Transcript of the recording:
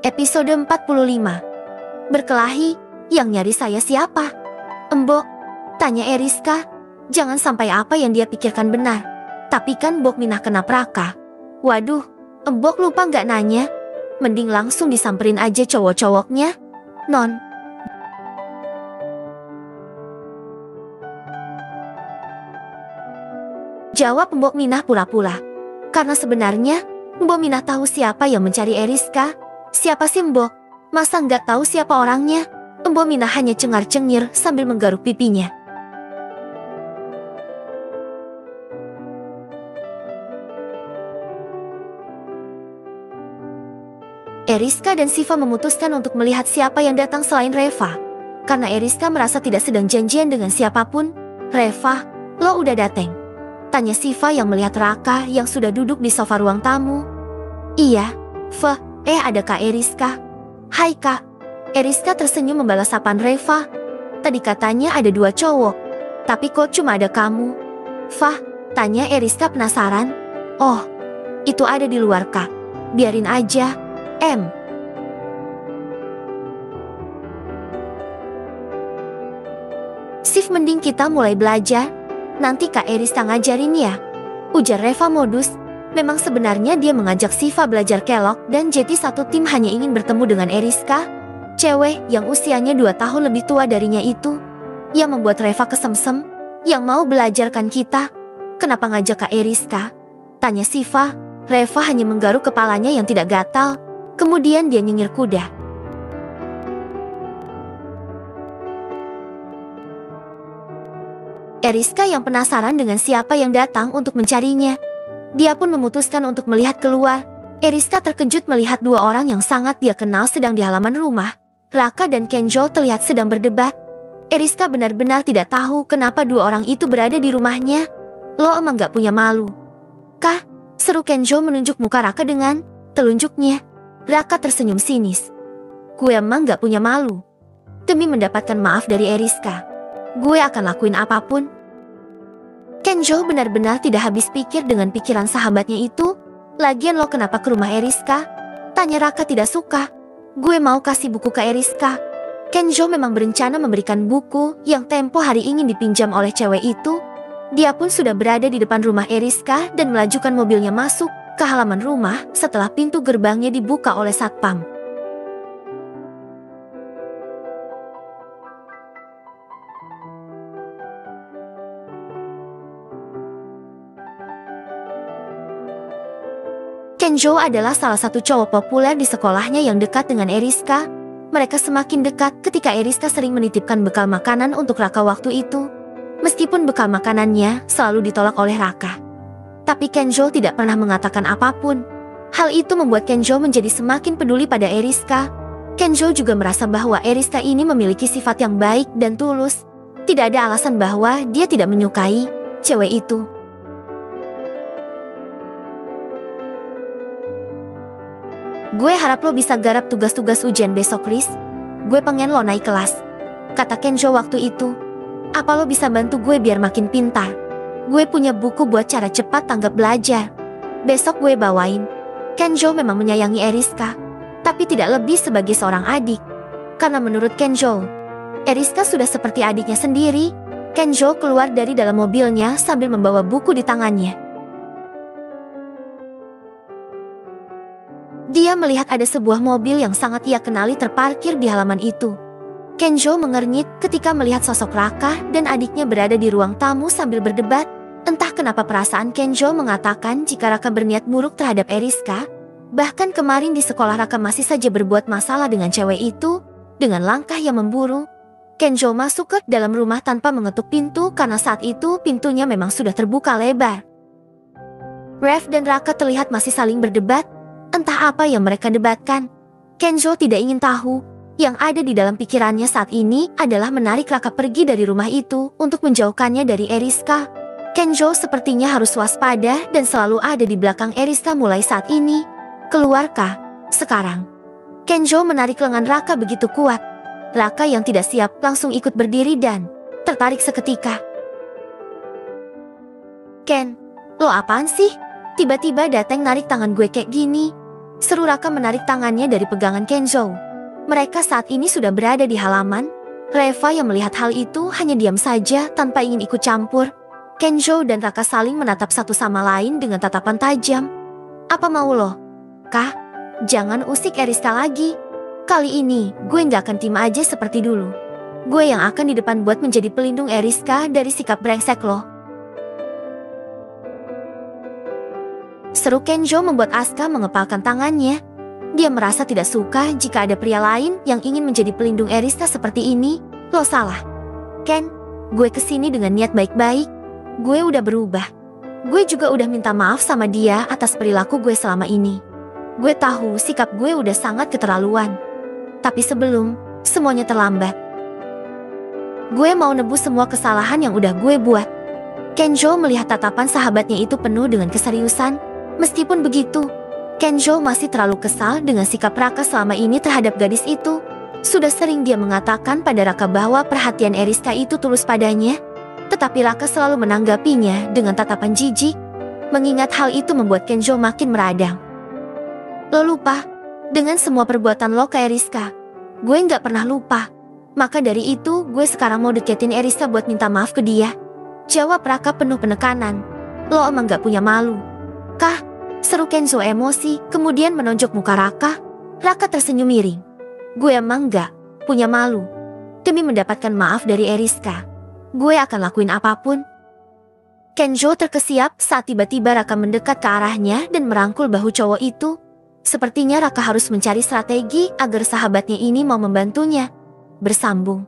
Episode 45. Berkelahi, yang nyari saya siapa? Embok, tanya Eriska. Jangan sampai apa yang dia pikirkan benar. Tapi kan Bok Minah kena Raka. Waduh, Embok lupa gak nanya. Mending langsung disamperin aja cowok-cowoknya. Non. Jawab Mbok Minah pura-pura. Karena sebenarnya, Mbok Minah tahu siapa yang mencari Eriska. Siapa sih Mbok? Masa nggak tahu siapa orangnya? Mbok Minah hanya cengar-cengir sambil menggaruk pipinya. Eriska dan Siva memutuskan untuk melihat siapa yang datang selain Reva. Karena Eriska merasa tidak sedang janjian dengan siapapun. Reva, lo udah dateng? Tanya Siva yang melihat Raka yang sudah duduk di sofa ruang tamu. Iya, ada Kak Eriska. Hai Kak. Eriska tersenyum membalas sapaan Reva. Tadi katanya ada 2 cowok. Tapi kok cuma ada kamu? Tanya Eriska penasaran. Oh, itu ada di luar Kak. Biarin aja. Sif, mending kita mulai belajar. Nanti Kak Eriska ngajarin ya. Ujar Reva modus. Memang sebenarnya dia mengajak Siva belajar kelok dan jadi satu tim hanya ingin bertemu dengan Eriska, cewek yang usianya 2 tahun lebih tua darinya itu. Yang membuat Reva kesemsem, yang mau belajarkan kita. Kenapa ngajak Kak Eriska? Tanya Siva. Reva hanya menggaruk kepalanya yang tidak gatal. Kemudian dia nyengir kuda. Eriska yang penasaran dengan siapa yang datang untuk mencarinya. Dia pun memutuskan untuk melihat keluar. Eriska terkejut melihat 2 orang yang sangat dia kenal sedang di halaman rumah. Raka dan Kenjo terlihat sedang berdebat. Eriska benar-benar tidak tahu kenapa 2 orang itu berada di rumahnya. Lo emang gak punya malu? Kah? Seru Kenjo menunjuk muka Raka dengan telunjuknya. Raka tersenyum sinis. Gue emang gak punya malu. Demi mendapatkan maaf dari Eriska, gue akan lakuin apapun. Kenjo benar-benar tidak habis pikir dengan pikiran sahabatnya itu. Lagian lo kenapa ke rumah Eriska? Tanya Raka tidak suka. Gue mau kasih buku ke Eriska. Kenjo memang berencana memberikan buku yang tempo hari ingin dipinjam oleh cewek itu. Dia pun sudah berada di depan rumah Eriska dan melajukan mobilnya masuk ke halaman rumah setelah pintu gerbangnya dibuka oleh satpam. Kenjo adalah salah satu cowok populer di sekolahnya yang dekat dengan Eriska. Mereka semakin dekat ketika Eriska sering menitipkan bekal makanan untuk Raka waktu itu. Meskipun bekal makanannya selalu ditolak oleh Raka. Tapi Kenjo tidak pernah mengatakan apapun. Hal itu membuat Kenjo menjadi semakin peduli pada Eriska. Kenjo juga merasa bahwa Eriska ini memiliki sifat yang baik dan tulus. Tidak ada alasan bahwa dia tidak menyukai cewek itu. Gue harap lo bisa garap tugas-tugas ujian besok, Chris. Gue pengen lo naik kelas, kata Kenjo waktu itu. Apa lo bisa bantu gue biar makin pintar? Gue punya buku buat cara cepat tanggap belajar. Besok gue bawain. Kenjo memang menyayangi Eriska, tapi tidak lebih sebagai seorang adik. Karena menurut Kenjo, Eriska sudah seperti adiknya sendiri. Kenjo keluar dari dalam mobilnya sambil membawa buku di tangannya. Dia melihat ada sebuah mobil yang sangat ia kenali terparkir di halaman itu. Kenjo mengernyit ketika melihat sosok Raka dan adiknya berada di ruang tamu sambil berdebat. Entah kenapa perasaan Kenjo mengatakan jika Raka berniat buruk terhadap Eriska. Bahkan kemarin di sekolah Raka masih saja berbuat masalah dengan cewek itu. Dengan langkah yang memburu, Kenjo masuk ke dalam rumah tanpa mengetuk pintu karena saat itu pintunya memang sudah terbuka lebar. Rev dan Raka terlihat masih saling berdebat. Entah apa yang mereka debatkan. Kenjo tidak ingin tahu. Yang ada di dalam pikirannya saat ini adalah menarik Raka pergi dari rumah itu untuk menjauhkannya dari Eriska. Kenjo sepertinya harus waspada dan selalu ada di belakang Eriska mulai saat ini. Keluarkah sekarang? Kenjo menarik lengan Raka begitu kuat. Raka yang tidak siap langsung ikut berdiri dan tertarik seketika. Ken, lo apaan sih? Tiba-tiba datang narik tangan gue kayak gini. Seru Raka menarik tangannya dari pegangan Kenzo. Mereka saat ini sudah berada di halaman. Reva yang melihat hal itu hanya diam saja tanpa ingin ikut campur. Kenzo dan Raka saling menatap satu sama lain dengan tatapan tajam. Apa mau lo? Kah? Jangan usik Eriska lagi. Kali ini gue nggak akan tim aja seperti dulu. Gue yang akan di depan buat menjadi pelindung Eriska dari sikap brengsek lo. Seru Kenzo membuat Asuka mengepalkan tangannya. Dia merasa tidak suka jika ada pria lain yang ingin menjadi pelindung Eriska seperti ini. Lo salah. Ken, gue kesini dengan niat baik-baik. Gue udah berubah. Gue juga udah minta maaf sama dia atas perilaku gue selama ini. Gue tahu sikap gue udah sangat keterlaluan. Tapi sebelum semuanya terlambat, gue mau nebus semua kesalahan yang udah gue buat. Kenzo melihat tatapan sahabatnya itu penuh dengan keseriusan. Meskipun begitu, Kenzo masih terlalu kesal dengan sikap Raka selama ini terhadap gadis itu. Sudah sering dia mengatakan pada Raka bahwa perhatian Eriska itu tulus padanya, tetapi Raka selalu menanggapinya dengan tatapan jijik. Mengingat hal itu membuat Kenzo makin meradang. Lo lupa dengan semua perbuatan lo ke Eriska? Gue nggak pernah lupa. Maka dari itu gue sekarang mau deketin Eriska buat minta maaf ke dia. Jawab Raka penuh penekanan. Lo emang gak punya malu? Kah? Seru Kenzo emosi, kemudian menonjok muka Raka. Raka tersenyum miring. Gue emang gak punya malu. Demi mendapatkan maaf dari Eriska, gue akan lakuin apapun. Kenzo terkesiap saat tiba-tiba Raka mendekat ke arahnya dan merangkul bahu cowok itu. Sepertinya Raka harus mencari strategi agar sahabatnya ini mau membantunya. Bersambung.